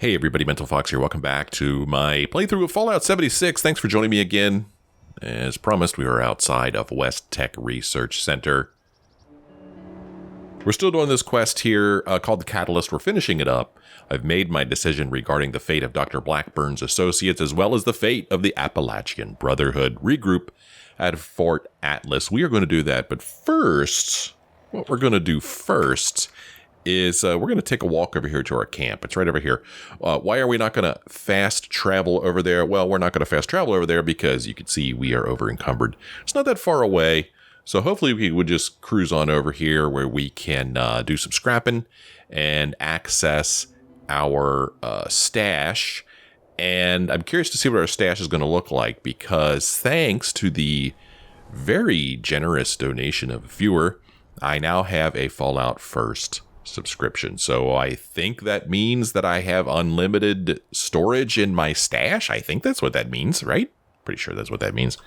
Hey everybody, Mental Fox here. Welcome back to my playthrough of Fallout 76. Thanks for joining me again. As promised, we are outside of West Tech Research Center. We're still doing this quest here called The Catalyst. We're finishing it up. I've made my decision regarding the fate of Dr. Blackburn's associates, as well as the fate of the Appalachian Brotherhood. Regroup at Fort Atlas. We are going to do that, but first, what we're going to do first is we're going to take a walk over here to our camp. It's right over here. Why are we not going to fast travel over there? Well, we're not going to fast travel over there because you can see we are over encumbered. It's not that far away. So hopefully we would just cruise on over here where we can do some scrapping and access our stash. And I'm curious to see what our stash is going to look like because thanks to the very generous donation of a viewer, I now have a Fallout First subscription. So I think that means that I have unlimited storage in my stash. I think that's what that means, right? Pretty sure that's what that means.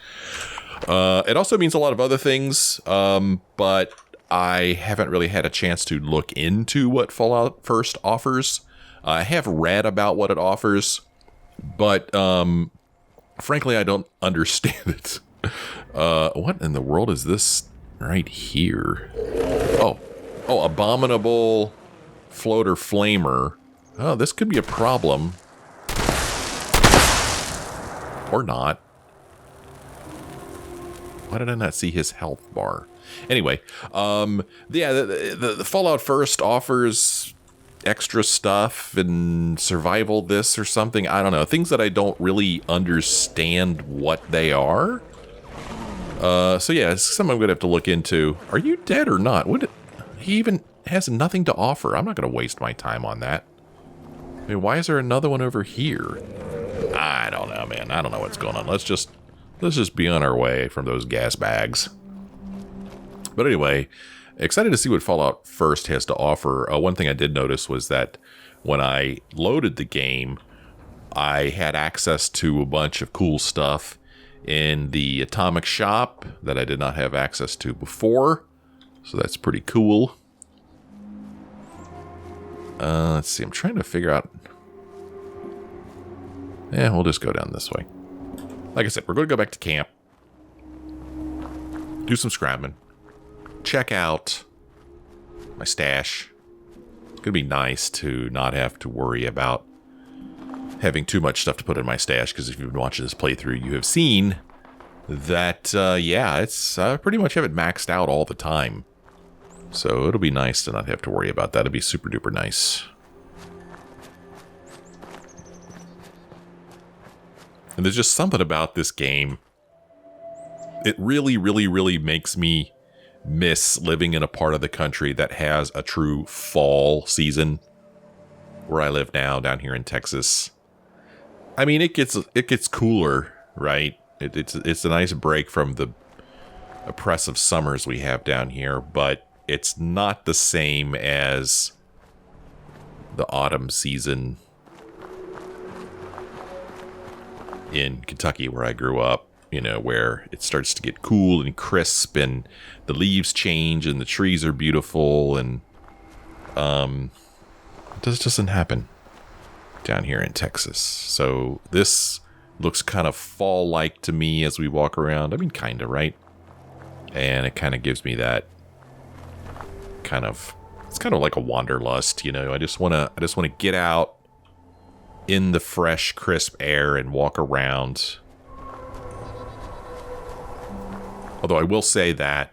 It also means a lot of other things, but I haven't really had a chance to look into what Fallout First offers. I have read about what it offers, but frankly, I don't understand it. What in the world is this right here? Oh, abominable floater flamer. Oh, this could be a problem. Or not. Why did I not see his health bar? Anyway, yeah, the Fallout First offers extra stuff and survival this or something. I don't know. Things that I don't really understand what they are. So yeah, it's something I'm going to have to look into. Are you dead or not? He even has nothing to offer. I'm not going to waste my time on that. I mean, why is there another one over here? I don't know, man. I don't know what's going on. Let's just be on our way from those gas bags. But anyway, excited to see what Fallout First has to offer. One thing I did notice was that when I loaded the game, I had access to a bunch of cool stuff in the atomic shop that I did not have access to before. So that's pretty cool. Let's see. I'm trying to figure out. Yeah, we'll just go down this way. Like I said, we're going to go back to camp. Do some scrapping. Check out my stash. It's going to be nice to not have to worry about having too much stuff to put in my stash. Because if you've been watching this playthrough, you have seen that, yeah, it's pretty much have it maxed out all the time. So it'll be nice to not have to worry about that. It'll be super duper nice. And there's just something about this game. It really, really, really makes me miss living in a part of the country that has a true fall season. Where I live now, down here in Texas. I mean, it gets cooler, right? It's a nice break from the oppressive summers we have down here, but it's not the same as the autumn season in Kentucky where I grew up, you know, where it starts to get cool and crisp and the leaves change and the trees are beautiful and this doesn't happen down here in Texas. So this looks kind of fall-like to me as we walk around. I mean, kind of, right? And it kind of gives me that it's kind of like a wanderlust, you know. I just want to get out in the fresh, crisp air and walk around. Although I will say that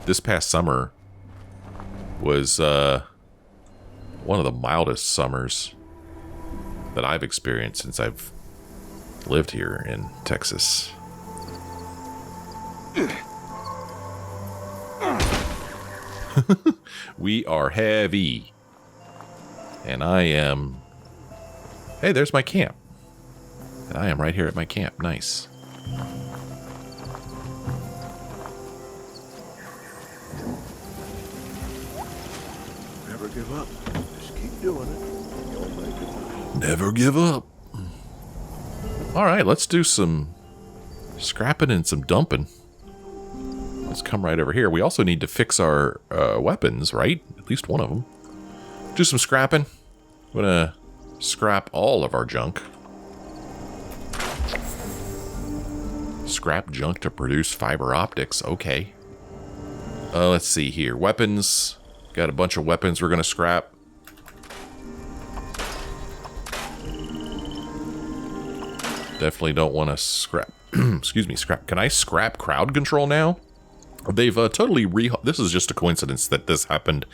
this past summer was one of the mildest summers that I've experienced since I've lived here in Texas. We are heavy. And I am... Hey, there's my camp. And I am right here at my camp. Nice. Never give up. Just keep doing it. You'll make it. Never give up. Alright, let's do some scrapping and some dumping. Let's come right over here. We also need to fix our weapons, right? At least one of them. Do some scrapping. I'm gonna scrap all of our junk. Scrap junk to produce fiber optics. Okay. Let's see here. Weapons. Got a bunch of weapons we're going to scrap. Definitely don't want to scrap. Excuse me, scrap. Can I scrap crowd control now? They've totally this is just a coincidence that this happened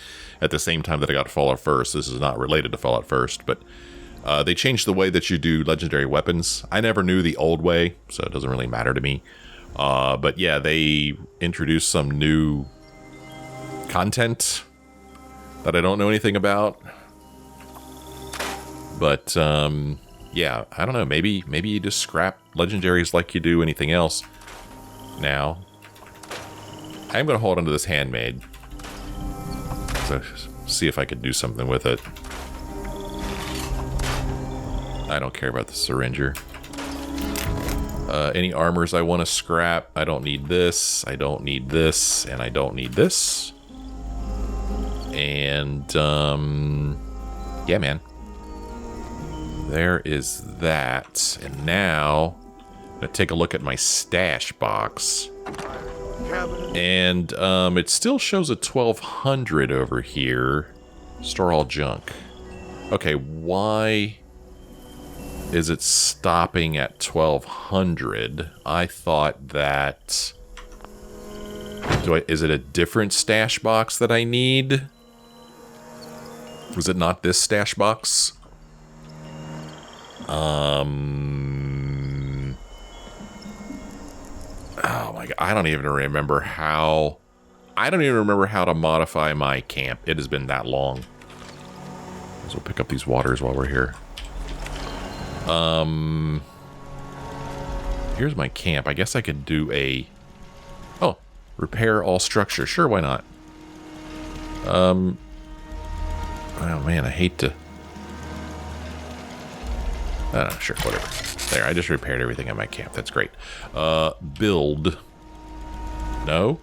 at the same time that I got Fallout First. This is not related to Fallout First, but they changed the way that you do legendary weapons. I never knew the old way, so it doesn't really matter to me. But yeah, they introduced some new content that I don't know anything about. But yeah, I don't know. Maybe you just scrap legendaries like you do anything else. Now, I'm going to hold onto this handmade. So see if I could do something with it. I don't care about the syringer. Any armors I want to scrap. I don't need this. I don't need this. And I don't need this. And, yeah, man. There is that. And now, I'm going to take a look at my stash box. And it still shows a 1200 over here. Store all junk. Okay, why is it stopping at 1200? I thought that... Is it a different stash box that I need? Was it not this stash box? Oh my god, I don't even remember how... I don't even remember how to modify my camp. It has been that long. So we'll pick up these waters while we're here. Here's my camp. I guess I could do a... Oh, repair all structure. Sure, why not? Oh man, I hate to... sure, whatever. There, I just repaired everything at my camp. That's great. Build. No?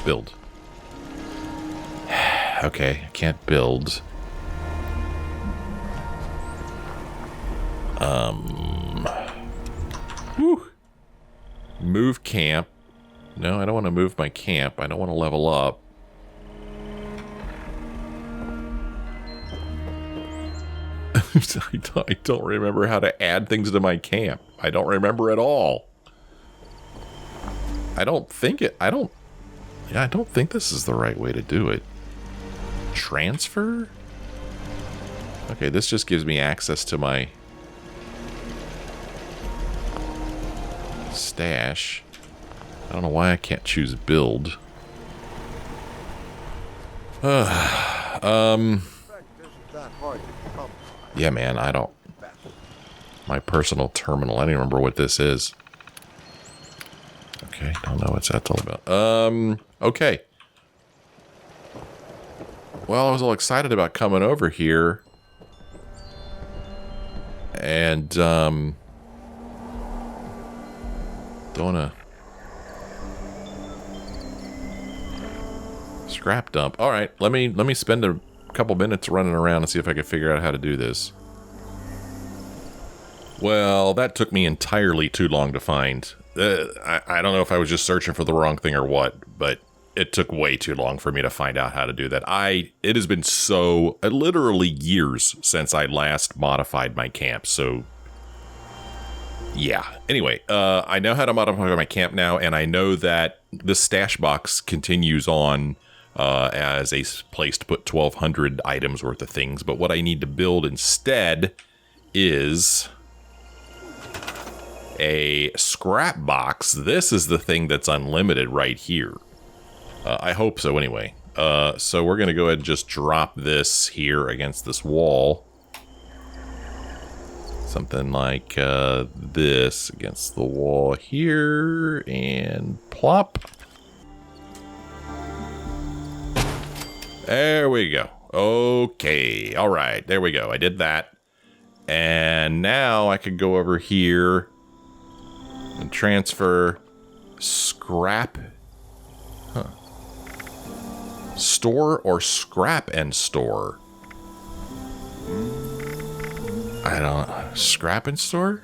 Build. Okay, I can't build. Whew. Move camp. No, I don't want to move my camp. I don't want to level up. I don't remember how to add things to my camp. I don't remember at all. I don't think this is the right way to do it. Transfer? Okay, this just gives me access to my stash. I don't know why I can't choose build. Yeah, man, I don't... My personal terminal, I don't even remember what this is. Okay, don't know what's that all about. Okay. Well, I was all excited about coming over here. And, don't wanna... Scrap dump. Alright, let me spend a couple minutes running around and see if I can figure out how to do this. Well, that took me entirely too long to find. I don't know if I was just searching for the wrong thing or what, but it took way too long for me to find out how to do that. It has been literally years since I last modified my camp, so yeah. Anyway, I know how to modify my camp now, and I know that the stash box continues on as a place to put 1,200 items worth of things, but what I need to build instead is a scrap box. This is the thing that's unlimited right here. I hope so anyway. So we're going to go ahead and just drop this here against this wall. Something like this against the wall here, and plop. There we go. Okay. All right. There we go. I did that. And now I could go over here and transfer scrap. Huh. Store or scrap and store. I don't... Scrap and store?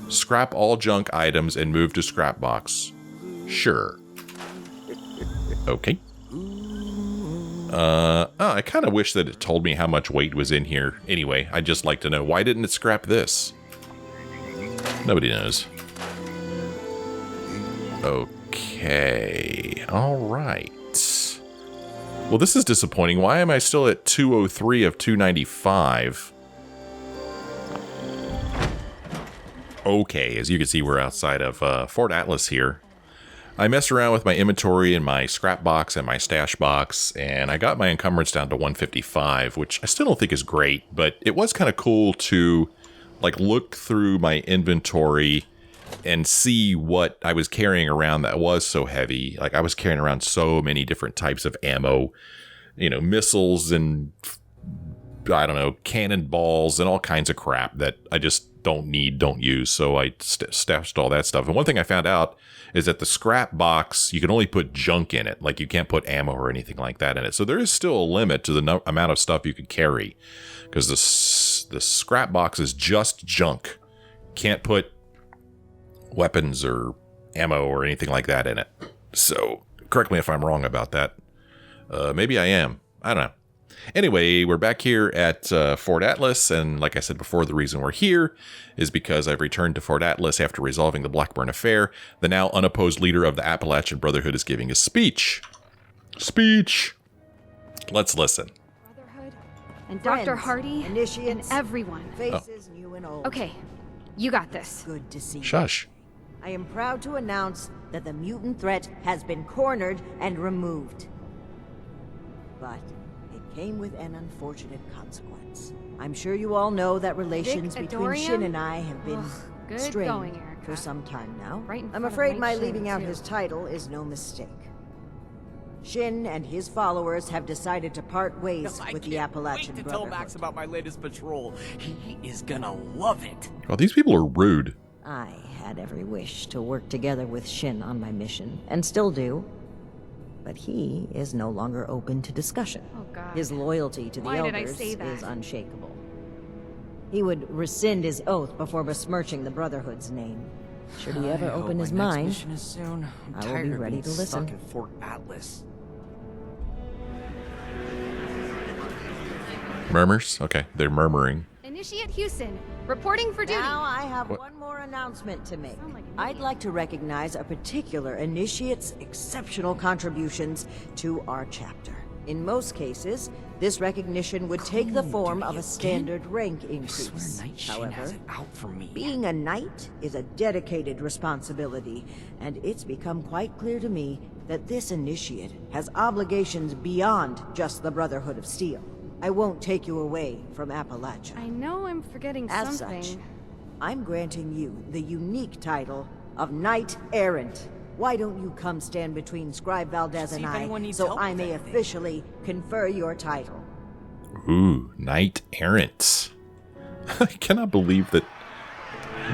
Scrap all junk items and move to scrap box. Sure. Okay. I kind of wish that it told me how much weight was in here. Anyway, I'd just like to know, why didn't it scrap this? Nobody knows. Okay. Alright. Well, this is disappointing. Why am I still at 203 of 295? Okay, as you can see, we're outside of Fort Atlas here. I messed around with my inventory and my scrap box and my stash box, and I got my encumbrance down to 155, which I still don't think is great, but it was kind of cool to like look through my inventory and see what I was carrying around that was so heavy. Like, I was carrying around so many different types of ammo, you know, missiles and, I don't know, cannonballs and all kinds of crap that I just don't need, don't use. So I stashed all that stuff. And one thing I found out is that the scrap box, you can only put junk in it. Like, you can't put ammo or anything like that in it. So there is still a limit to the amount of stuff you could carry, because the scrap box is just junk. Can't put weapons or ammo or anything like that in it. So correct me if I'm wrong about that. Maybe I am. I don't know. Anyway, we're back here at Fort Atlas, and like I said before, the reason we're here is because I've returned to Fort Atlas after resolving the Blackburn affair. The now unopposed leader of the Appalachian Brotherhood is giving a speech. Speech! Let's listen. Brotherhood and Dr. Hardy initiates, and everyone. Faces new and old. Okay, you got this. Good to see you. Shush. I am proud to announce that the mutant threat has been cornered and removed. But it came with an unfortunate consequence. I'm sure you all know that relations between Adorium? Shin and I have been Good strained going, Erica. for some time now. Right in I'm front of afraid Knight my Shin, leaving out too. his title is no mistake. Shin and his followers have decided to part ways with the Appalachian Wait to tell Brotherhood. Max about my latest patrol. He is gonna love it. Oh, these people are rude. I had every wish to work together with Shin on my mission, and still do. But he is no longer open to discussion. Oh, God. His loyalty to the Why did I Elders say that? is unshakable. He would rescind his oath before besmirching the Brotherhood's name. Should he ever I hope open his my next mind, mission is soon. I'm I will tired be of ready being to listen. Stuck at Fort Atlas. Murmurs? Okay, they're murmuring. Initiate Houston, reporting for duty. Now I have What? one more announcement to make. Sound like an I'd idiot. like to recognize a particular initiate's exceptional contributions to our chapter. In most cases, this recognition would take the Clone form duty of a again? standard rank I increase. swear Night Shin has However, it out for me. being a knight is a dedicated responsibility, and it's become quite clear to me that this initiate has obligations beyond just the Brotherhood of Steel. I won't take you away from Appalachia. I know I'm forgetting As something. such, I'm granting you the unique title of Knight-Errant. Why don't you come stand between Scribe Valdez See and if I, anyone needs so help I with may anything. officially confer your title? Ooh, Knight-Errant. I cannot believe that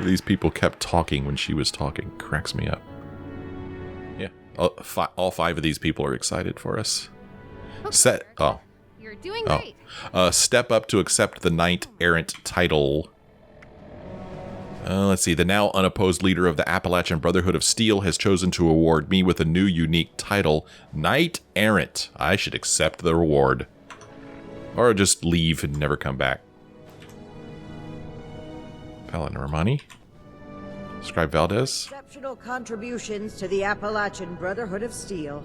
these people kept talking when she was talking. Cracks me up. Yeah, all five of these people are excited for us. Okay, Set. Erica, Oh. You're doing Oh. great. Step up to accept the Knight-Errant title. Let's see. The now unopposed leader of the Appalachian Brotherhood of Steel has chosen to award me with a new unique title, Knight-Errant. I should accept the reward. Or just leave and never come back. Paladin Romani? Scribe Valdez? Exceptional contributions to the Appalachian Brotherhood of Steel.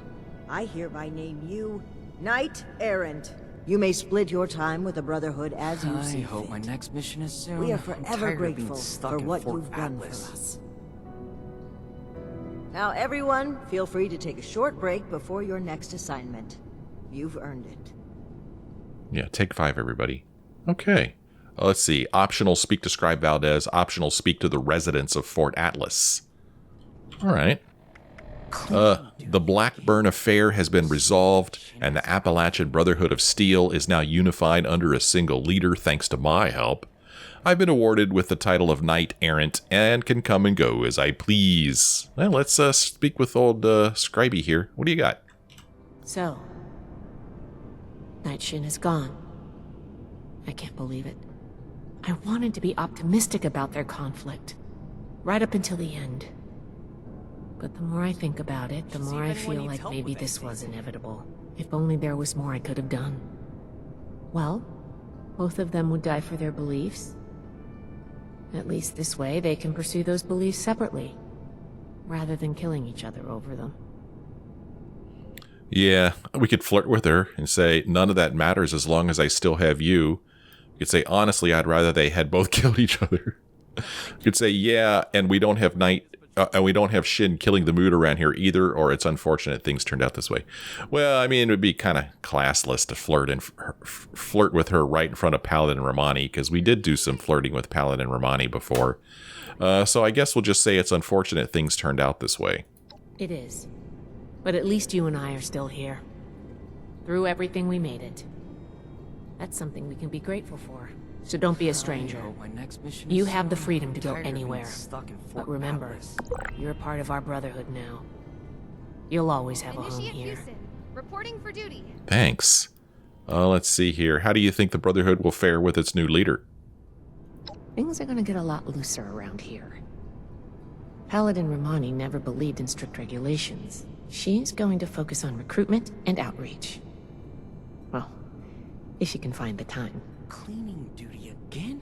I hereby name you Knight-Errant. You may split your time with the Brotherhood as you I see hope fit. my next mission is soon. We are I'm forever tired of being grateful stuck for at what Fort you've done for Atlas. us. Now, everyone, feel free to take a short break before your next assignment. You've earned it. Yeah, take 5, everybody. Okay. Let's see. Optional speak to Scribe Valdez. Optional speak to the residents of Fort Atlas. All right. The Blackburn affair has been resolved, and the Appalachian Brotherhood of Steel is now unified under a single leader thanks to my help. I've been awarded with the title of Knight-Errant and can come and go as I please. Well, let's speak with old Scribey here. What do you got? So, Night Shin is gone. I can't believe it. I wanted to be optimistic about their conflict, right up until the end. But the more I think about it, the more I feel like maybe this was inevitable. If only there was more I could have done. Well, both of them would die for their beliefs. At least this way, they can pursue those beliefs separately, rather than killing each other over them. Yeah, we could flirt with her and say, none of that matters as long as I still have you. You could say, honestly, I'd rather they had both killed each other. You could say, yeah, and we don't have and we don't have Shin killing the mood around here either, or it's unfortunate things turned out this way. Well, I mean, it would be kind of classless to flirt with her right in front of Paladin and Romani, because we did do some flirting with Paladin and Romani before. So I guess we'll just say it's unfortunate things turned out this way. It is. But at least you and I are still here. Through everything, we made it. That's something we can be grateful for. So don't be a stranger. You have the freedom to go anywhere. But remember, you're a part of our Brotherhood now. You'll always have a home Initiate here. Houston. Reporting for duty. Thanks. Let's see here. How do you think the Brotherhood will fare with its new leader? Things are gonna get a lot looser around here. Paladin Romani never believed in strict regulations. She's going to focus on recruitment and outreach. Well, if she can find the time. Cleaning duty again?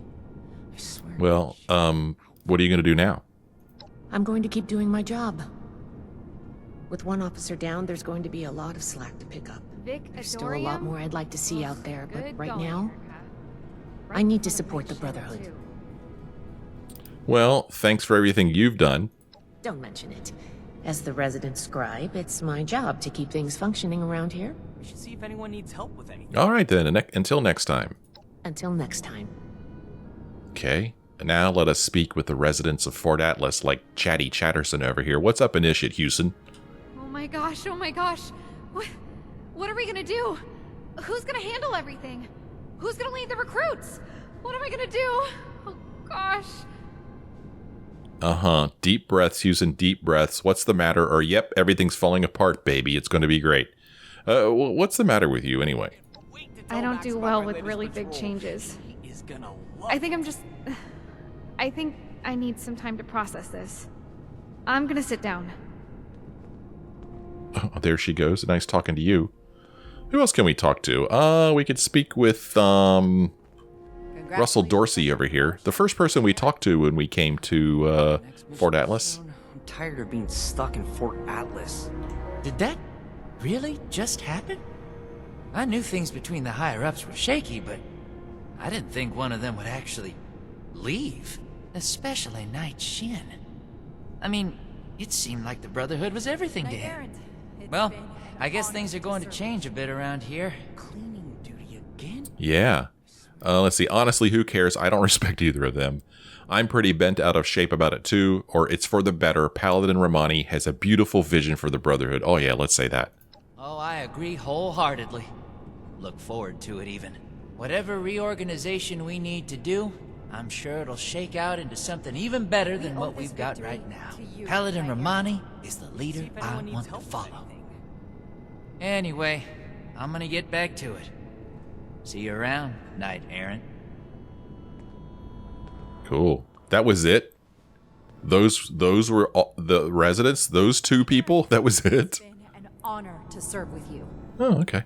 I swear. Well, what are you going to do now? I'm going to keep doing my job. With one officer down, there's going to be a lot of slack to pick up. Vic There's still a lot Adorium? more I'd like to see out there, but Good right going, now, Erica. I need to support the Brotherhood. Too. Well, thanks for everything you've done. Don't mention it. As the resident scribe, it's my job to keep things functioning around here. We should see if anyone needs help with anything. All right, then. Until next time. Until next time. Okay. Now let us speak with the residents of Fort Atlas, like Chatty Chatterson over here. What's up, Initiate Houston? Oh my gosh, oh my gosh. What are we gonna do? Who's gonna handle everything? Who's gonna lead the recruits? What am I gonna do? Oh gosh. Uh-huh. Deep breaths, Houston, deep breaths. What's the matter? Or, yep, everything's falling apart, baby. It's going to be great. What's the matter with you, anyway? I don't do well with really big changes. I think I think I need some time to process this. I'm gonna sit down. Oh, there she goes. Nice talking to you. Who else can we talk to? We could speak with, Russell Dorsey over here. The first person we talked to when we came to, Fort Atlas. I'm tired of being stuck in Fort Atlas. Did that really just happen? I knew things between the higher-ups were shaky, but I didn't think one of them would actually leave. Especially Knight Shin. I mean, it seemed like the Brotherhood was everything to him. Well, I guess things are going to change a bit around here. Cleaning duty again? Yeah. Let's see. Honestly, who cares? I don't respect either of them. I'm pretty bent out of shape about it too, or it's for the better. Paladin Romani has a beautiful vision for the Brotherhood. Oh yeah, let's say that. Oh, I agree wholeheartedly. Look forward to it even. Whatever reorganization we need to do, I'm sure it'll shake out into something even better than what we've got right now. Paladin Romani is the leader I want to follow. Anyway, I'm gonna get back to it. See you around, Knight-Errant. Cool. That was it? Those were all, the residents? Those two people? That was it? It's been an honor to serve with you. Oh, okay.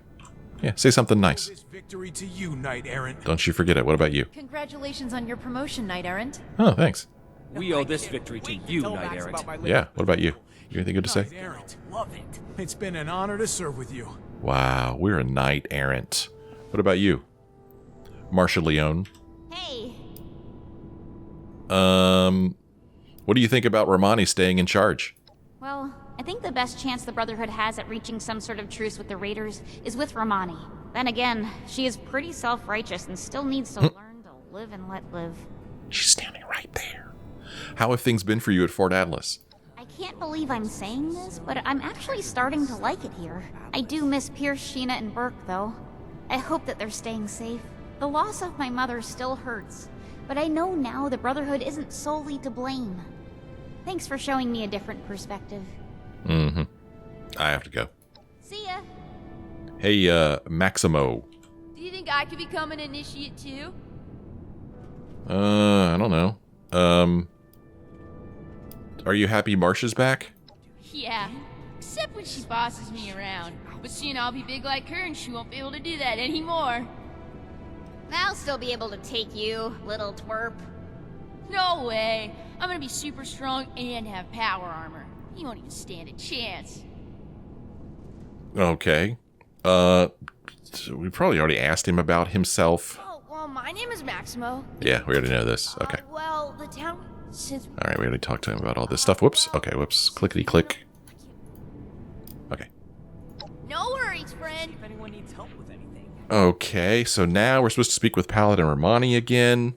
Yeah, say something nice. This victory to you, Knight-Errant. Don't you forget it. What about you? Congratulations on your promotion, Knight-Errant. Oh, thanks. We owe this victory to you, Knight-Errant. Yeah, what about you? You anything good to say? Knight-Errant. Love it. It's been an honor to serve with you. Wow, we're a Knight-Errant. What about you? Marsha Leone. Hey. What do you think about Romani staying in charge? Well, I think the best chance the Brotherhood has at reaching some sort of truce with the Raiders is with Romani. Then again, she is pretty self-righteous and still needs to learn to live and let live. She's standing right there. How have things been for you at Fort Atlas? I can't believe I'm saying this, but I'm actually starting to like it here. I do miss Pierce, Sheena, and Burke, though. I hope that they're staying safe. The loss of my mother still hurts, but I know now the Brotherhood isn't solely to blame. Thanks for showing me a different perspective. Mm-hmm. I have to go. See ya. Hey, Maximo. Do you think I could become an initiate too? I don't know. Are you happy Marsha's back? Yeah, except when she bosses me around. But soon I'll be big like her and she won't be able to do that anymore. I'll still be able to take you, little twerp. No way. I'm gonna be super strong and have power armor. You won't even stand a chance. Okay. We probably already asked him about himself. Oh, well, my name is Maximo. Yeah, we already know this. Okay. Well, the town... Since... Alright, we already talked to him about all this stuff. Whoops. Okay, whoops. Clickety-click. Okay. No worries, friend. If anyone needs help with anything. Okay, so now we're supposed to speak with Paladin Romani again.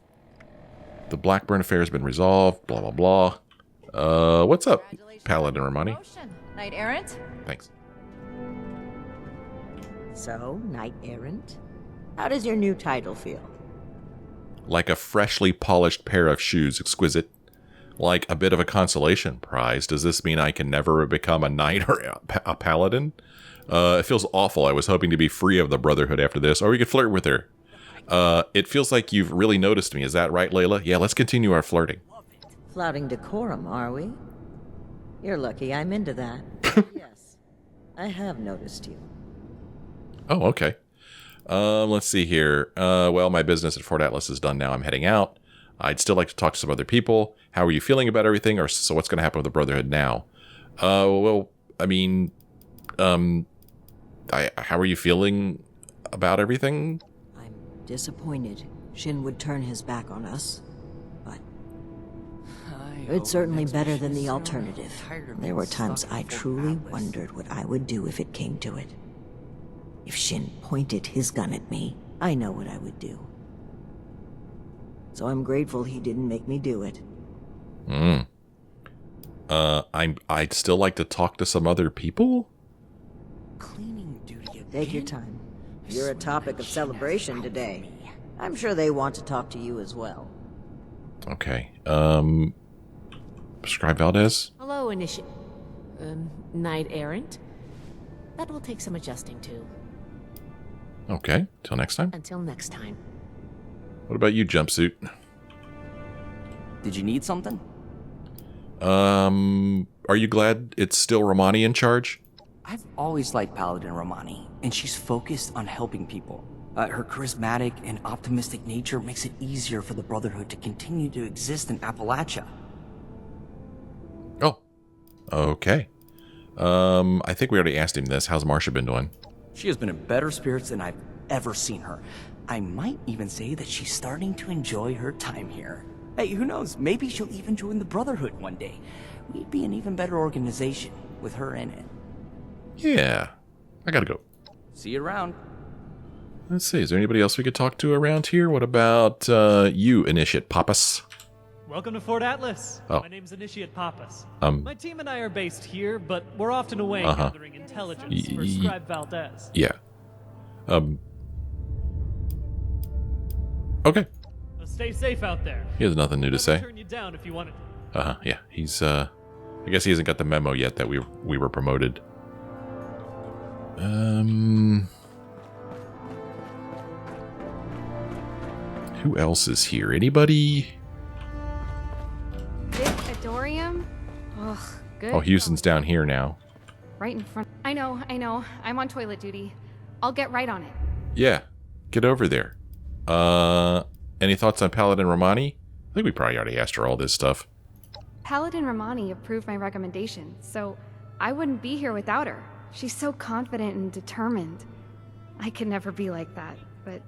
The Blackburn affair has been resolved. Blah, blah, blah. What's up, Paladin Romani? Knight-Errant? Thanks. So, Knight-Errant? How does your new title feel? Like a freshly polished pair of shoes. Exquisite. Like a bit of a consolation prize. Does this mean I can never become a knight or a paladin? It feels awful. I was hoping to be free of the Brotherhood after this. Or we could flirt with her. It feels like you've really noticed me. Is that right, Layla? Yeah, let's continue our flirting. Flouting decorum, are we? You're lucky I'm into that. Yes, I have noticed you. Oh, okay. Let's see here. Well, my business at Fort Atlas is done now. I'm heading out. I'd still like to talk to some other people. How are you feeling about everything? Or so what's going to happen with the Brotherhood now? Well, I mean, how are you feeling about everything? I'm disappointed Shin would turn his back on us, but it's certainly better than the alternative. There were times I truly wondered what I would do if it came to it. If Shin pointed his gun at me, I know what I would do. So I'm grateful he didn't make me do it. I'd still like to talk to some other people? Cleaning duty again? Take your time. You're a topic of celebration today. I'm sure they want to talk to you as well. Okay. Scribe Valdez? Hello, Knight-Errant. That will take some adjusting to. Okay. Till next time. Until next time. What about you, Jumpsuit? Did you need something? Are you glad it's still Romani in charge? I've always liked Paladin Romani, and she's focused on helping people. Her charismatic and optimistic nature makes it easier for the Brotherhood to continue to exist in Appalachia. Oh. Okay. I think we already asked him this. How's Marsha been doing? She has been in better spirits than I've ever seen her. I might even say that she's starting to enjoy her time here. Hey, who knows? Maybe she'll even join the Brotherhood one day. We'd be an even better organization with her in it. Yeah. I gotta go. See you around. Let's see. Is there anybody else we could talk to around here? What about you, Initiate Pappas? Welcome to Fort Atlas. Oh. My name's Initiate Pappas. My team and I are based here, but we're often away gathering intelligence for Scribe Valdez. Yeah. Okay. Stay safe out there. He has nothing new to say. Turn you down if you wanted. Yeah. He's I guess he hasn't got the memo yet that we were promoted. Who else is here? Anybody? Adorium? Ugh, good. Oh, Houston's down here now. Right in front. I know. I'm on toilet duty. I'll get right on it. Yeah. Get over there. Any thoughts on Paladin Romani? I think we probably already asked her all this stuff. Paladin Romani approved my recommendation, so I wouldn't be here without her. She's so confident and determined. I could never be like that, but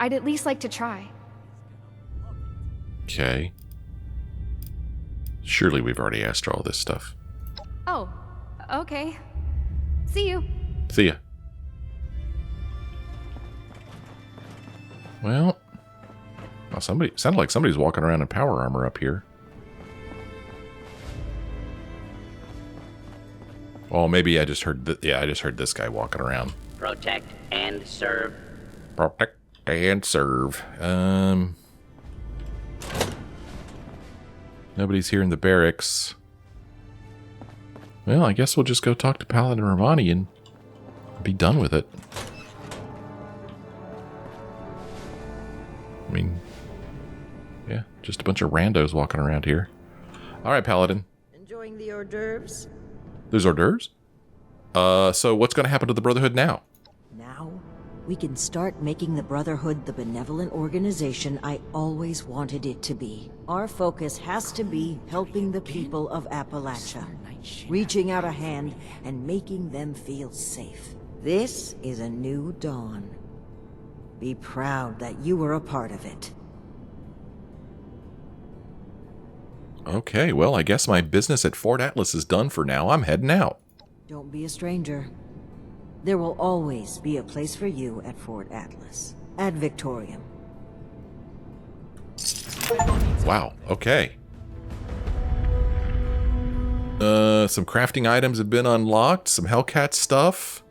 I'd at least like to try. Okay. Surely we've already asked her all this stuff. Oh, okay. See you. See ya. Well, sounded like somebody's walking around in power armor up here. Oh, maybe I just heard I just heard this guy walking around. Protect and serve. Protect and serve. Nobody's here in the barracks. Well, I guess we'll just go talk to Paladin Romani and be done with it. I mean, Yeah, just a bunch of randos walking around here. All right, Paladin. Enjoying the hors d'oeuvres? There's hors d'oeuvres? So what's going to happen to the Brotherhood now? Now, we can start making the Brotherhood the benevolent organization I always wanted it to be. Our focus has to be helping the people of Appalachia, reaching out a hand and making them feel safe. This is a new dawn. Be proud that you were a part of it. Okay, well, I guess my business at Fort Atlas is done for now. I'm heading out. Don't be a stranger. There will always be a place for you at Fort Atlas. Ad Victoriam. Wow, okay. Some crafting items have been unlocked. Some Hellcat stuff.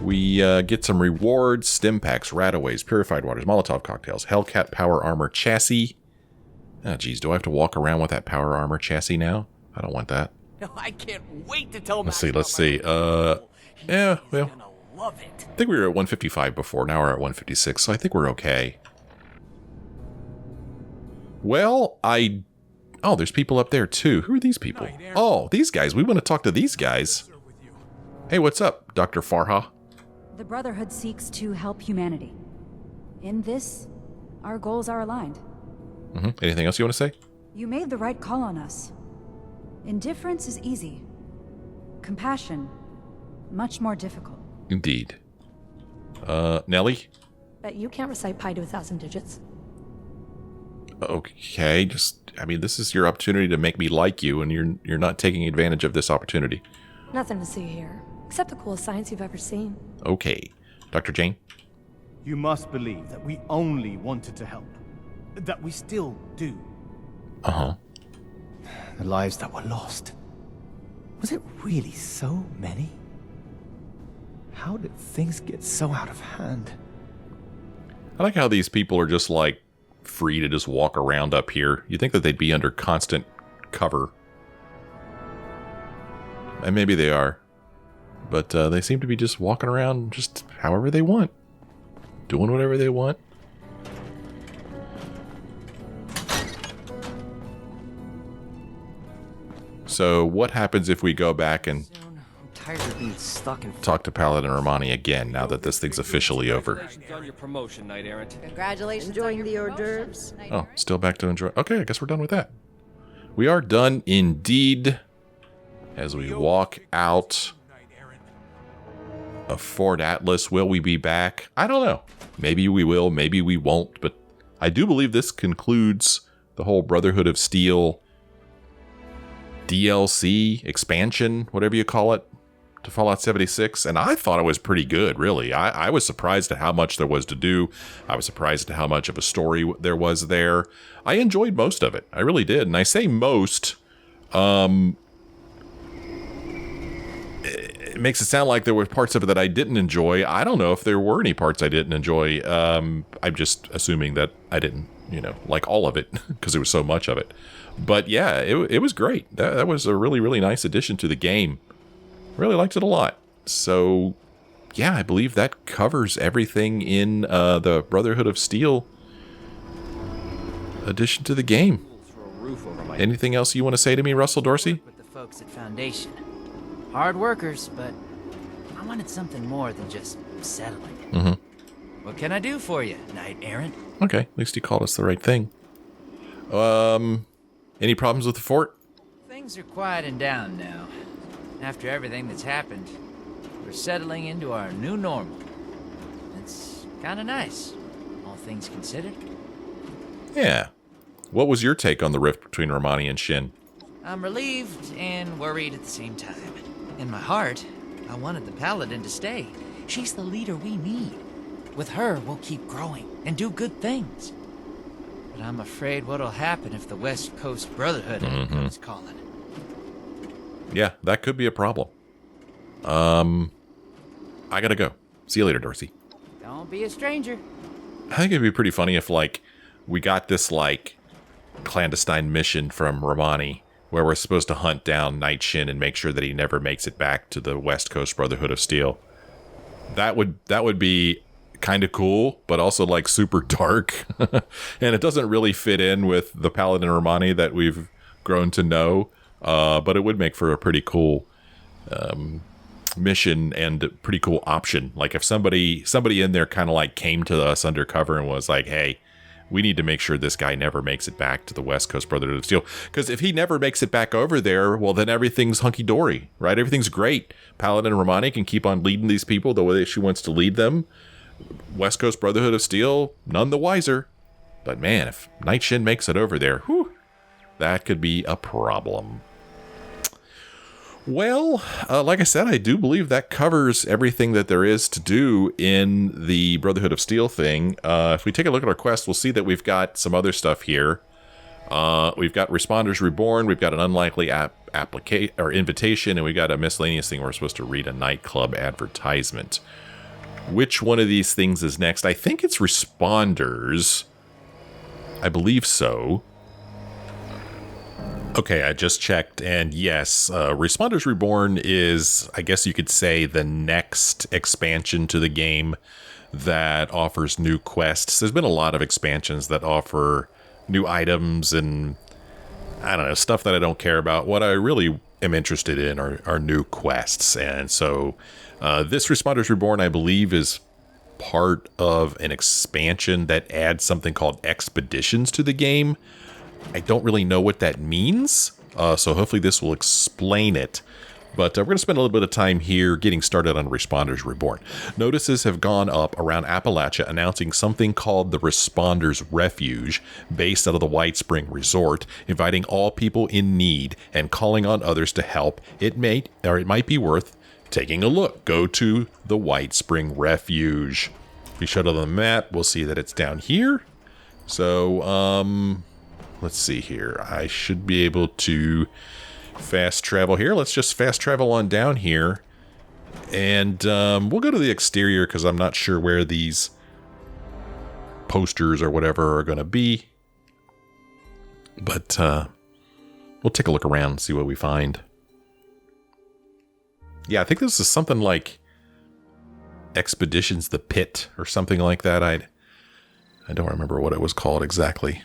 We get some rewards. Stim packs, Rataways, Purified Waters, Molotov cocktails, Hellcat Power Armor Chassis. Oh, geez, do I have to walk around with that Power Armor Chassis now? I don't want that. No, I can't wait to tell Let's see. Yeah, well, I think we were at 155 before. Now we're at 156, so I think we're okay. Well, oh, there's people up there too. Who are these people? Oh, these guys. We want to talk to these guys. Hey, what's up, Dr. Farha? The Brotherhood seeks to help humanity. In this, our goals are aligned. Anything else you want to say? You made the right call on us. Indifference is easy. Compassion, much more difficult. Indeed. Nellie? Bet you can't recite pi to 1,000 digits. Okay, this is your opportunity to make me like you, and you're not taking advantage of this opportunity. Nothing to see here, except the coolest science you've ever seen. Okay. Dr. Jane? You must believe that we only wanted to help. That we still do. Uh-huh. The lives that were lost. Was it really so many? How did things get so out of hand? I like how these people are just, like, free to just walk around up here. You'd think that they'd be under constant cover. And maybe they are. But they seem to be just walking around just however they want. Doing whatever they want. So what happens if we go back and tired of being stuck in talk to Paladin Romani again now that this thing's officially over? Congratulations on your promotion, Knight-Errant. Congratulations. Enjoying the hors d'oeuvres? Oh, still back to enjoy. Okay, I guess we're done with that. We are done indeed. As we walk out of Fort Atlas, will we be back? I don't know. Maybe we will, maybe we won't, but I do believe this concludes the whole Brotherhood of Steel DLC, expansion, whatever you call it, to Fallout 76, and I thought it was pretty good, really. I was surprised at how much there was to do. I was surprised at how much of a story there was there. I enjoyed most of it. I really did, and I say most, it makes it sound like there were parts of it that I didn't enjoy. I don't know if there were any parts I didn't enjoy. I'm just assuming that I didn't, like all of it, because there was so much of it. But yeah, it was great. That was a really, really nice addition to the game. Really liked it a lot. So yeah, I believe that covers everything in the Brotherhood of Steel addition to the game. Anything else you want to say to me, Russell Dorsey? With the folks at Foundation. Hard workers, but I wanted something more than just settling. What can I do for you, Knight-Errant? Okay, at least you called us the right thing. Any problems with the fort? Things are quieting down now. After everything that's happened, we're settling into our new normal. It's kind of nice, all things considered. Yeah. What was your take on the rift between Romani and Shin? I'm relieved and worried at the same time. In my heart, I wanted the Paladin to stay. She's the leader we need. With her, we'll keep growing and do good things. But I'm afraid what'll happen if the West Coast Brotherhood comes calling. Yeah, that could be a problem. I gotta go. See you later, Dorsey. Don't be a stranger. I think it'd be pretty funny if, we got this, clandestine mission from Romani where we're supposed to hunt down Night Shin and make sure that he never makes it back to the West Coast Brotherhood of Steel. That would be kind of cool, but also like super dark. And it doesn't really fit in with the Paladin Romani that we've grown to know. But it would make for a pretty cool mission and pretty cool option. Like if somebody in there kind of like came to us undercover and was like, hey, we need to make sure this guy never makes it back to the West Coast Brotherhood of Steel. Because if he never makes it back over there, well, then everything's hunky-dory, right? Everything's great. Paladin Romani can keep on leading these people the way she wants to lead them. West Coast Brotherhood of Steel, none the wiser. But man, if Night Shin makes it over there, whew, that could be a problem. Well, like I said, I do believe that covers everything that there is to do in the Brotherhood of Steel thing. If we take a look at our quest, we'll see that we've got some other stuff here. We've got Responders Reborn, we've got an unlikely invitation, and we've got a miscellaneous thing where we're supposed to read a nightclub advertisement. Which one of these things is next? I think it's Responders. I believe so. Okay, I just checked, and yes, Responders Reborn is, I guess you could say, the next expansion to the game that offers new quests. There's been a lot of expansions that offer new items and, I don't know, stuff that I don't care about. What I really am interested in are new quests, and so this Responders Reborn, I believe, is part of an expansion that adds something called Expeditions to the game. I don't really know what that means, so hopefully this will explain it. But we're going to spend a little bit of time here getting started on Responders Reborn. Notices have gone up around Appalachia announcing something called the Responders Refuge, based out of the Whitespring Resort, inviting all people in need and calling on others to help. It might be worth taking a look. Go to the Whitespring Refuge. If we show it on the map, we'll see that it's down here. So, let's see here. I should be able to fast travel here. Let's just fast travel on down here. And we'll go to the exterior because I'm not sure where these posters or whatever are going to be. But we'll take a look around and see what we find. Yeah, I think this is something like Expeditions the Pit or something like that. I don't remember what it was called exactly.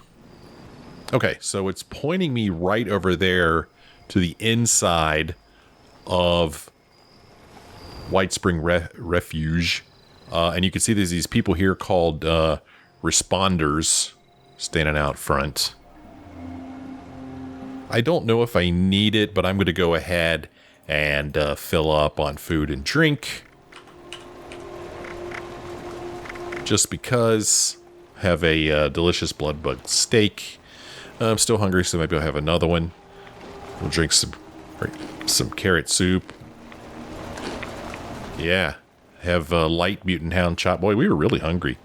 Okay, so it's pointing me right over there to the inside of Whitespring Refuge. And you can see there's these people here called Responders standing out front. I don't know if I need it, but I'm going to go ahead and fill up on food and drink. Just because I have a delicious blood bug steak. I'm still hungry, so maybe I'll have another one. We'll drink some carrot soup. Yeah. Have a light mutant hound chop. Boy, we were really hungry.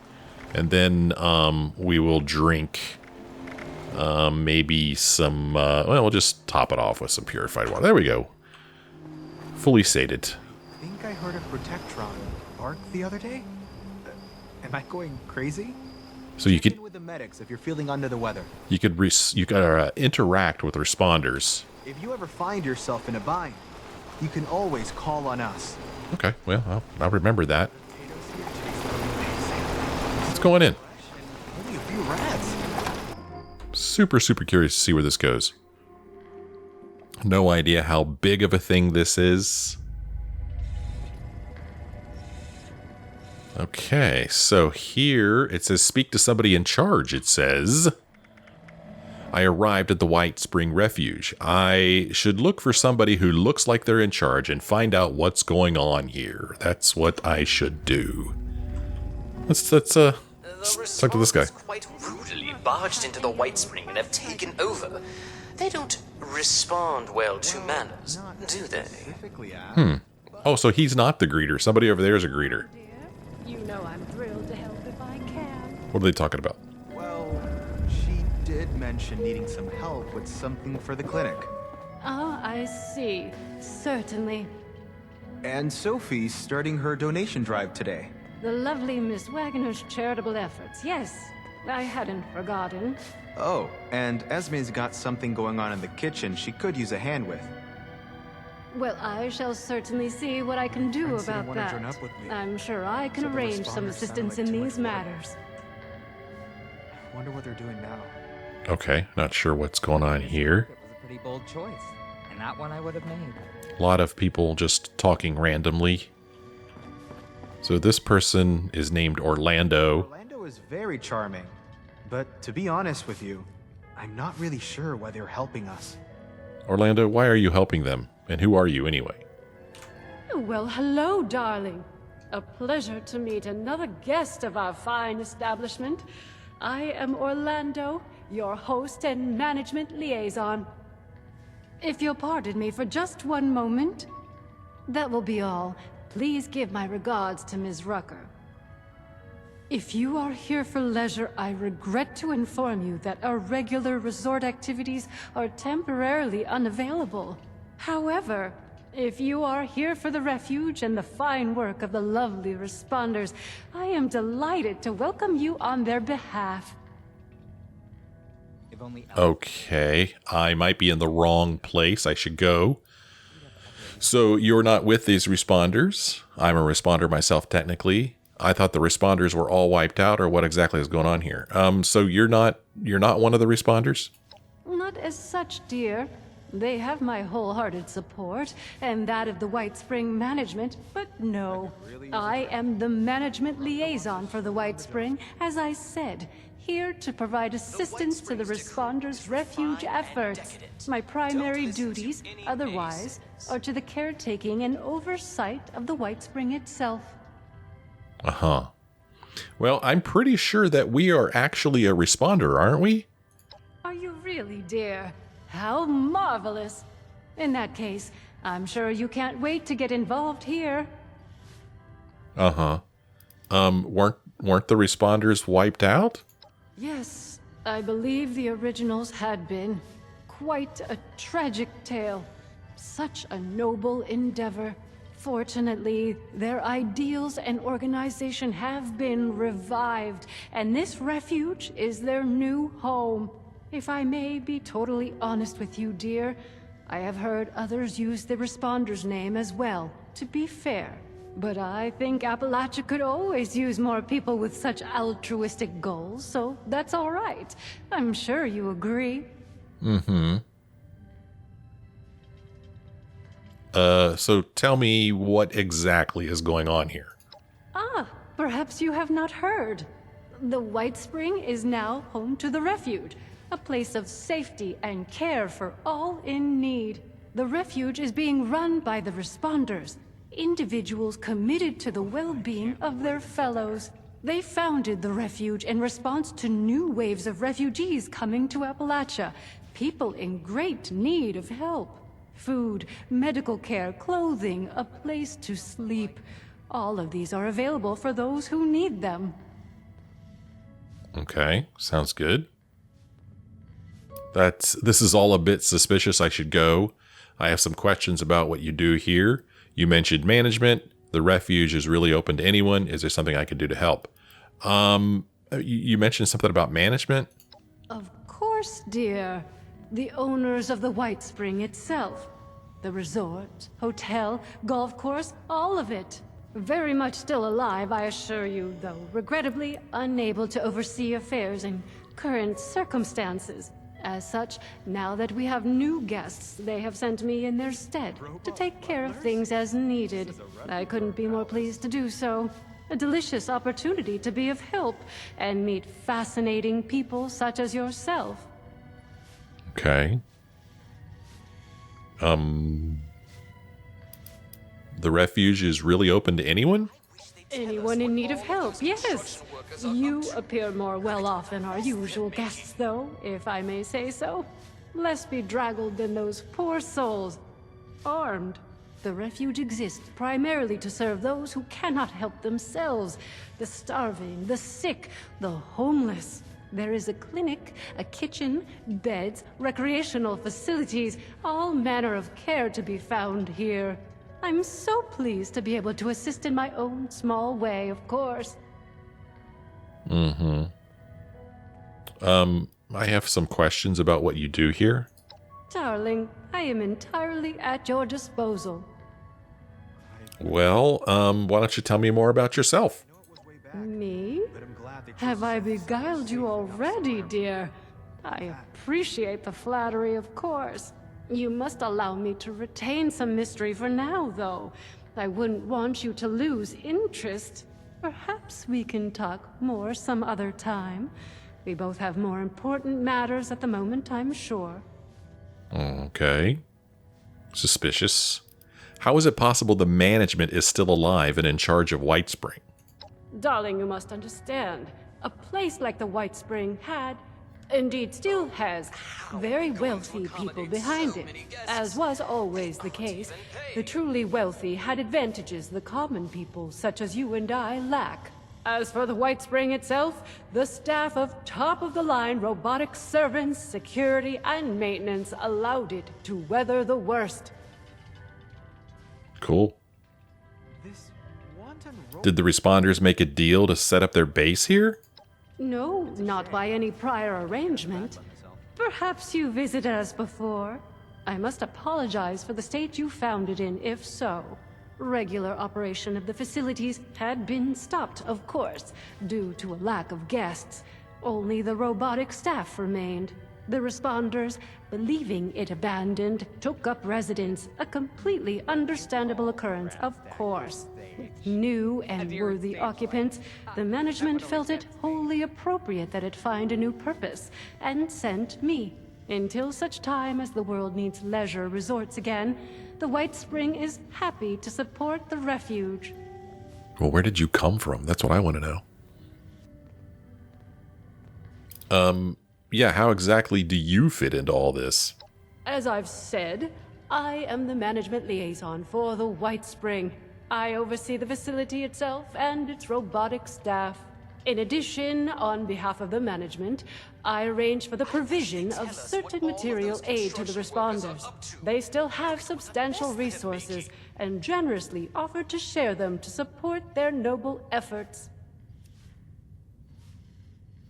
And then we will drink maybe some... well, we'll just top it off with some purified water. There we go. Fully sated. I think I heard a Protectron bark the other day. Am I going crazy? So you could with the medics if you're feeling under the weather. You could interact with responders. If you ever find yourself in a bind, you can always call on us. Okay, well, I'll remember that. Let's go on in. Only a few rats. Super curious to see where this goes. No idea how big of a thing this is. Okay, so here it says speak to somebody in charge, it says. I arrived at the Whitespring Refuge. I should look for somebody who looks like they're in charge and find out what's going on here. That's what I should do. Let's talk to this guy. Quite rudely barged into the Whitespring and have taken over. They don't respond well to manners, do they? Oh, so he's not the greeter. Somebody over there is a greeter. You know I'm thrilled to help if I can. What are they talking about? Well, she did mention needing some help with something for the clinic. Ah, I see. Certainly. And Sophie's starting her donation drive today. The lovely Miss Wagner's charitable efforts. Yes, I hadn't forgotten. Oh, and Esme's got something going on in the kitchen she could use a hand with. Well, I shall certainly see what I can do Friends didn't about want to that. join up with me. I'm sure I can Said the arrange some responders assistance sounded in like these too much work. matters. Wonder what they're doing now. Okay, not sure what's going on here. It was a pretty bold choice, and not one I would have made. A lot of people just talking randomly. So this person is named Orlando. Orlando is very charming, but to be honest with you, I'm not really sure why they're helping us. Orlando, why are you helping them? And who are you anyway? Well, hello, darling. A pleasure to meet another guest of our fine establishment. I am Orlando, your host and management liaison. If you'll pardon me for just one moment, that will be all. Please give my regards to Ms. Rucker. If you are here for leisure, I regret to inform you that our regular resort activities are temporarily unavailable. However, if you are here for the refuge and the fine work of the lovely responders, I am delighted to welcome you on their behalf. Okay, I might be in the wrong place. I should go. So you're not with these responders. I'm a responder myself, technically. I thought the responders were all wiped out, or what exactly is going on here? So you're not one of the responders? Not as such, dear. They have my wholehearted support, and that of the Whitespring management, but no. I am the management liaison for the Whitespring, as I said, here to provide assistance to the responders' refuge efforts. My primary duties, otherwise, are to the caretaking and oversight of the Whitespring itself. Uh-huh. Well, I'm pretty sure that we are actually a responder, aren't we? Are you really, dear? How marvelous! In that case, I'm sure you can't wait to get involved here. Uh-huh. Weren't the responders wiped out? Yes, I believe the originals had been. Quite a tragic tale. Such a noble endeavor. Fortunately, their ideals and organization have been revived, and this refuge is their new home. If I may be totally honest with you, dear, I have heard others use the Responder's name as well, to be fair. But I think Appalachia could always use more people with such altruistic goals, so that's all right. I'm sure you agree. Mm-hmm. So tell me what exactly is going on here. Ah, perhaps you have not heard. The Whitespring is now home to the Refuge, a place of safety and care for all in need. The Refuge is being run by the Responders, individuals committed to the well-being of their fellows. They founded the Refuge in response to new waves of refugees coming to Appalachia, people in great need of help. Food, medical care, clothing, a place to sleep. All of these are available for those who need them. Okay, sounds good. This is all a bit suspicious. I should go. I have some questions about what you do here. You mentioned management. The refuge is really open to anyone. Is there something I could do to help? You mentioned something about management? Of course, dear. The owners of the Whitespring itself. The resort, hotel, golf course, all of it. Very much still alive, I assure you, though regrettably unable to oversee affairs in current circumstances. As such, now that we have new guests, they have sent me in their stead to take care of things as needed. I couldn't be more pleased to do so. A delicious opportunity to be of help and meet fascinating people such as yourself. Okay. The refuge is really open to anyone? Anyone in need of help, yes. You appear more well off than our usual guests, though, if I may say so. Less bedraggled than those poor souls. Armed. The refuge exists primarily to serve those who cannot help themselves. The starving, the sick, the homeless. There is a clinic, a kitchen, beds, recreational facilities, all manner of care to be found here. I'm so pleased to be able to assist in my own small way, of course. Mm-hmm. I have some questions about what you do here. Darling, I am entirely entirely at your disposal. Well, why don't you tell me more about yourself? Me? Have I beguiled you already, dear? I appreciate the flattery, of course. You must allow me to retain some mystery for now, though. I wouldn't want you to lose interest. Perhaps we can talk more some other time. We both have more important matters at the moment, I'm sure. Okay. Suspicious. How is it possible the management is still alive and in charge of Whitespring? Darling, you must understand. A place like the Whitespring had, indeed still has, very wealthy people behind it. As was always the case, the truly wealthy had advantages the common people, such as you and I, lack. As for the Whitespring itself, the staff of top-of-the-line robotic servants, security, and maintenance allowed it to weather the worst. Cool. Did the responders make a deal to set up their base here? No, not by any prior arrangement. Perhaps you visited us before. I must apologize for the state you found it in, if so. Regular operation of the facilities had been stopped, of course, due to a lack of guests. Only the robotic staff remained. The responders, believing it abandoned, took up residence, a completely understandable occurrence, of course. With new and worthy occupants, the management felt it wholly appropriate that it find a new purpose, and sent me. Until such time as the world needs leisure resorts again, the Whitespring is happy to support the Refuge. Well, where did you come from? That's what I want to know. Yeah, how exactly do you fit into all this? As I've said, I am the management liaison for the Whitespring. I oversee the facility itself and its robotic staff. In addition, on behalf of the management, I arrange for the provision of certain material aid to the responders. They still have substantial resources and generously offer to share them to support their noble efforts.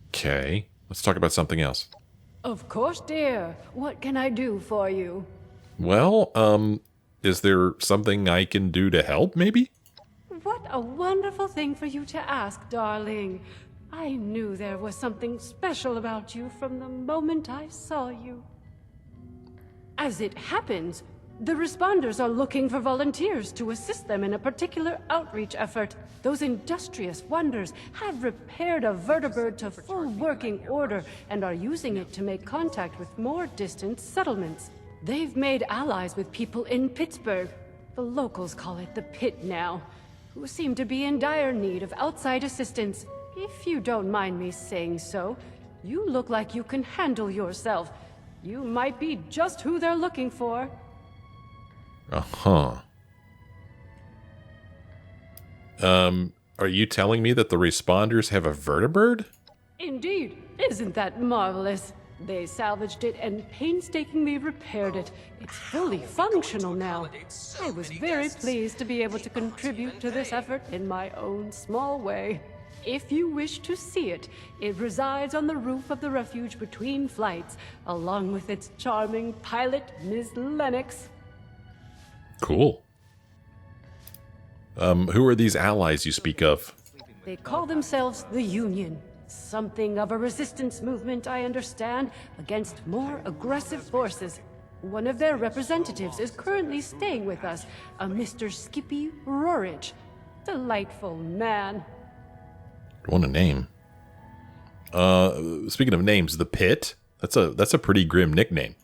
Okay, let's talk about something else. Of course, dear. What can I do for you? Well, is there something I can do to help, maybe? What a wonderful thing for you to ask, darling. I knew there was something special about you from the moment I saw you. As it happens, the responders are looking for volunteers to assist them in a particular outreach effort. Those industrious wonders have repaired a vertibird to full working order and are using it to make contact with more distant settlements. They've made allies with people in Pittsburgh. The locals call it the Pit now, who seem to be in dire need of outside assistance. If you don't mind me saying so, you look like you can handle yourself. You might be just who they're looking for. Uh-huh. Are you telling me that the responders have a vertibird? Indeed. Isn't that marvelous? They salvaged it and painstakingly repaired it. It's fully functional now. I was very pleased to be able to contribute to this effort in my own small way. If you wish to see it, it resides on the roof of the Refuge between flights, along with its charming pilot, Ms. Lennox. Cool. Who are these allies you speak of? They call themselves the Union. Something of a resistance movement, I understand, against more aggressive forces. One of their representatives is currently staying with us, a Mr. Skippy Rorridge. Delightful man. What a name. Speaking of names, the Pit? That's a pretty grim nickname.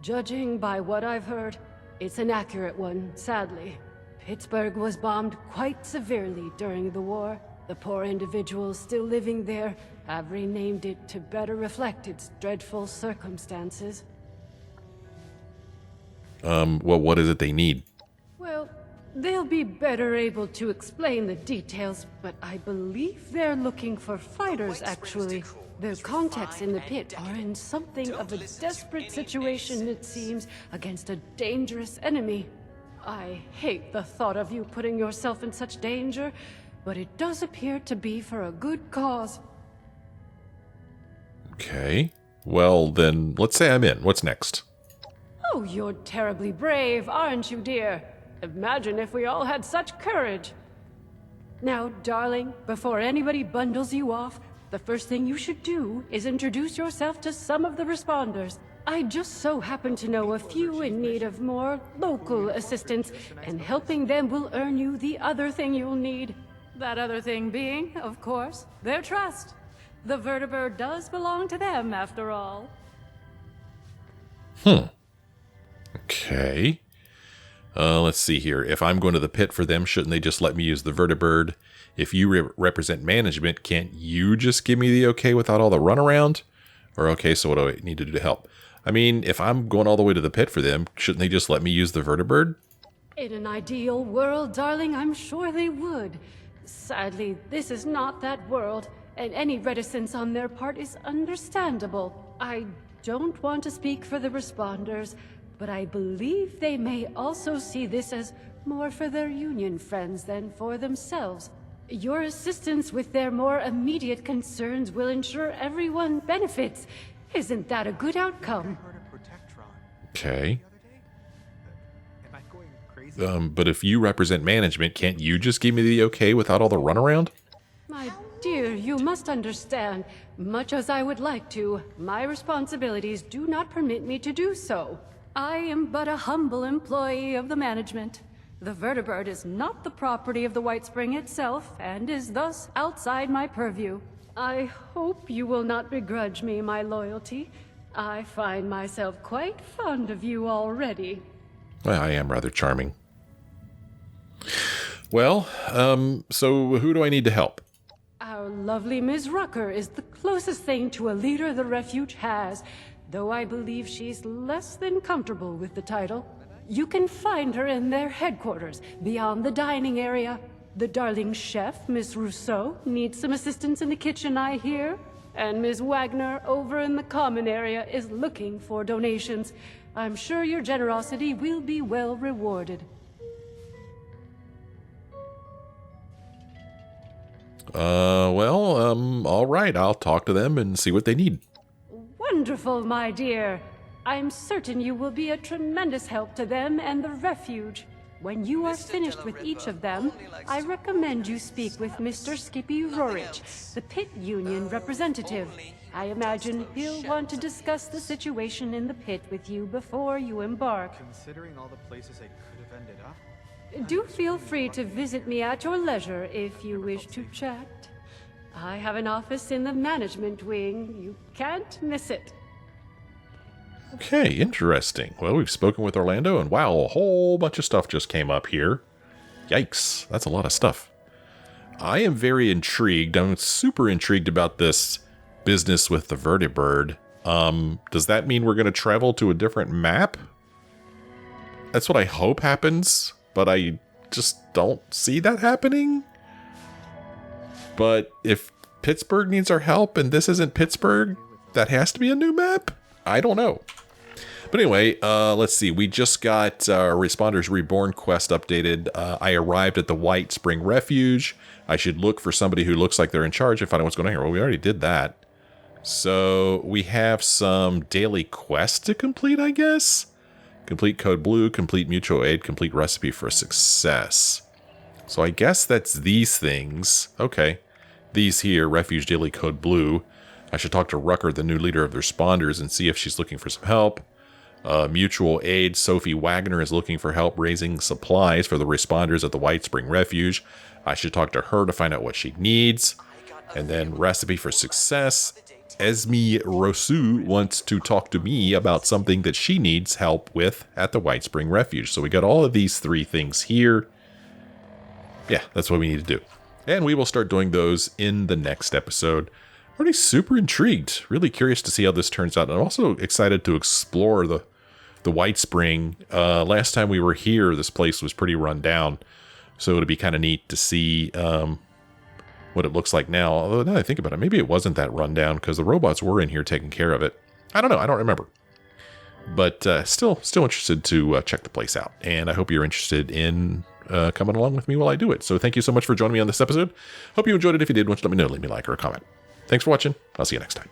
Judging by what I've heard, it's an accurate one, sadly. Pittsburgh was bombed quite severely during the war. The poor individuals still living there have renamed it to better reflect its dreadful circumstances. Well, what is it they need? Well, they'll be better able to explain the details, but I believe they're looking for fighters, actually. Their contacts in the Pit are in something of a desperate situation, it seems, against a dangerous enemy. I hate the thought of you putting yourself in such danger, but it does appear to be for a good cause. Okay. Well, then, let's say I'm in. What's next? Oh, you're terribly brave, aren't you, dear? Imagine if we all had such courage. Now, darling, before anybody bundles you off, the first thing you should do is introduce yourself to some of the responders. I just so happen to know a few in need of more local assistance, and helping them will earn you the other thing you'll need. That other thing being, of course, their trust. The vertibird does belong to them, after all. Okay. Let's see here. If I'm going to the pit for them, shouldn't they just let me use the vertibird? If you represent management, can't you just give me the okay without all the runaround? Or okay, so what do I need to do to help? I mean, if I'm going all the way to the pit for them, shouldn't they just let me use the vertibird? In an ideal world, darling, I'm sure they would. Sadly, this is not that world, and any reticence on their part is understandable. I don't want to speak for the responders, but I believe they may also see this as more for their union friends than for themselves. Your assistance with their more immediate concerns will ensure everyone benefits. Isn't that a good outcome? Okay. But if you represent management, can't you just give me the okay without all the runaround? My dear, you must understand, much as I would like to, my responsibilities do not permit me to do so. I am but a humble employee of the management. The vertibird is not the property of the Whitespring itself, and is thus outside my purview. I hope you will not begrudge me my loyalty. I find myself quite fond of you already. Well, I am rather charming. Well, so who do I need to help? Our lovely Ms. Rucker is the closest thing to a leader the Refuge has, though I believe she's less than comfortable with the title. You can find her in their headquarters, beyond the dining area. The darling chef, Miss Rousseau, needs some assistance in the kitchen, I hear. And Ms. Wagner, over in the common area, is looking for donations. I'm sure your generosity will be well rewarded. All right. I'll talk to them and see what they need. Wonderful, my dear. I'm certain you will be a tremendous help to them and the Refuge. When you are finished with each of them, I recommend you speak with Mr. Skippy Rorich, the pit union representative. I imagine he'll want to discuss the situation in the pit with you before you embark. Considering all the places I could have ended up. Do feel free to visit me at your leisure if you wish to chat. I have an office in the management wing. You can't miss it. Okay, interesting. Well, we've spoken with Orlando, and wow, a whole bunch of stuff just came up here. Yikes, that's a lot of stuff. I am very intrigued. I'm super intrigued about this business with the vertibird. Does that mean we're going to travel to a different map? That's what I hope happens, but I just don't see that happening. But if Pittsburgh needs our help and this isn't Pittsburgh, that has to be a new map? I don't know. But anyway, let's see. We just got Responder's Reborn quest updated. I arrived at the Whitespring Refuge. I should look for somebody who looks like they're in charge and find out what's going on here. Well, we already did that. So we have some daily quests to complete, I guess. Complete Code Blue, complete Mutual Aid, complete Recipe for Success. So I guess that's these things. Okay. These here, Refuge Daily Code Blue. I should talk to Rucker, the new leader of the Responders, and see if she's looking for some help. Mutual Aid, Sophie Wagner is looking for help raising supplies for the Responders at the Whitespring Refuge. I should talk to her to find out what she needs. And then Recipe for Success. Esme Rousseau wants to talk to me about something that she needs help with at the Whitespring Refuge. So we got all of these three things here. Yeah, that's what we need to do. And we will start doing those in the next episode. Already super intrigued. Really curious to see how this turns out. And I'm also excited to explore the Whitespring. Last time we were here, this place was pretty run down. So it'd be kind of neat to see what it looks like now. Although now that I think about it, maybe it wasn't that run down because the robots were in here taking care of it. I don't know. I don't remember. But still interested to check the place out. And I hope you're interested in coming along with me while I do it. So thank you so much for joining me on this episode. Hope you enjoyed it. If you did, why don't you let me know. Leave me a like or a comment. Thanks for watching. I'll see you next time.